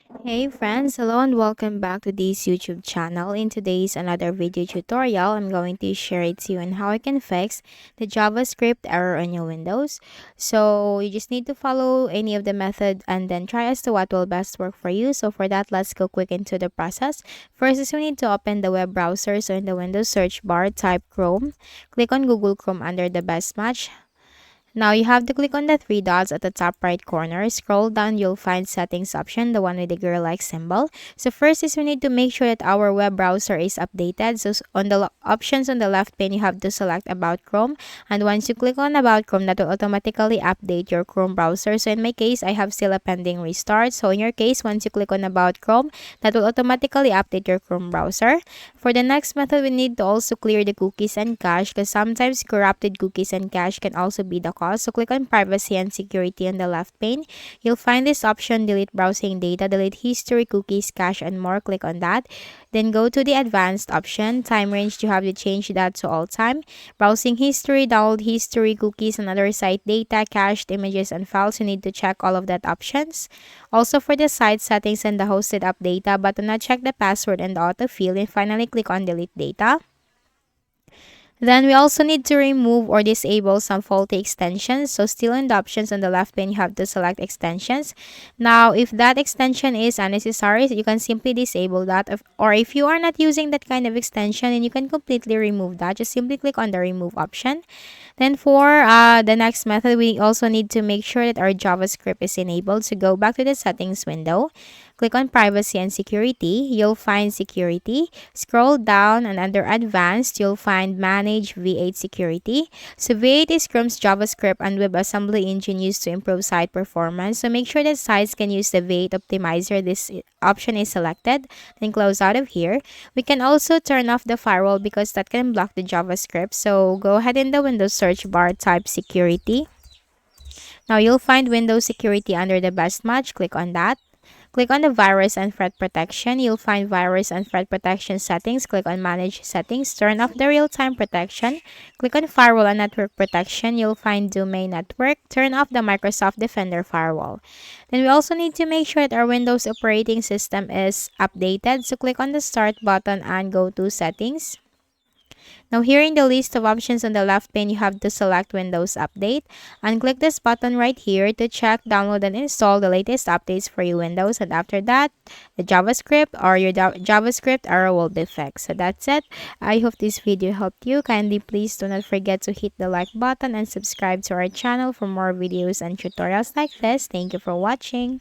Hey friends, hello and welcome back to this YouTube channel. In today's another video tutorial, I'm going to share it to you on how I can fix the JavaScript error on your Windows. So you just need to follow any of the method and then try as to what will best work for you. So for that, let's go quick into the process. First is we need to open the web browser. So in the Windows search bar, type Chrome. Click on Google Chrome under the best match. Now you have to click on the three dots at the top right corner. Scroll down, you'll find settings option, the one with the girl-like symbol. So first is we need to make sure that our web browser is updated. So on the options on the left pane, you have to select About Chrome. And once you click on About Chrome, that will automatically update your Chrome browser. So in my case, I have still a pending restart. So in your case, once you click on About Chrome, that will automatically update your Chrome browser. For the next method, we need to also clear the cookies and cache because sometimes corrupted cookies and cache can also be the cause. So click on Privacy and Security on the left pane. You'll find this option, Delete Browsing Data, Delete History, Cookies, Cache, and more. Click on that. Then go to the Advanced option. Time range, you have to change that to all time. Browsing history, download history, cookies, and other site data, cached images, and files. You need to check all of that options. Also for the site settings and the hosted up data, but do not check the password and the autofill. And finally, click on Delete Data. Then we also need to remove or disable some faulty extensions. So still in the options on the left pane, you have to select extensions. Now, if that extension is unnecessary, you can simply disable that. Or if you are not using that kind of extension, then you can completely remove that. Just simply click on the remove option. Then for the next method, we also need to make sure that our JavaScript is enabled. So go back to the settings window. Click on Privacy and Security. You'll find Security. Scroll down and under Advanced, you'll find Manage V8 Security. So V8 is Chrome's JavaScript and WebAssembly engine used to improve site performance. So make sure that sites can use the V8 optimizer. This option is selected. Then close out of here. We can also turn off the firewall because that can block the JavaScript. So go ahead in the Windows search bar, type Security. Now you'll find Windows Security under the best match. Click on that. Click on the Virus and Threat Protection. You'll find Virus and Threat Protection settings. Click on Manage Settings. Turn off the Real-Time Protection. Click on Firewall and Network Protection. You'll find Domain Network. Turn off the Microsoft Defender Firewall. Then we also need to make sure that our Windows operating system is updated. So click on the Start button and go to Settings. Now here in the list of options on the left pane, you have to select Windows Update and click this button right here to check, download, and install the latest updates for your Windows. And after that, the JavaScript or your JavaScript error will be fixed. So that's it. I hope this video helped you. Kindly please do not forget to hit the like button and subscribe to our channel for more videos and tutorials like this. Thank you for watching.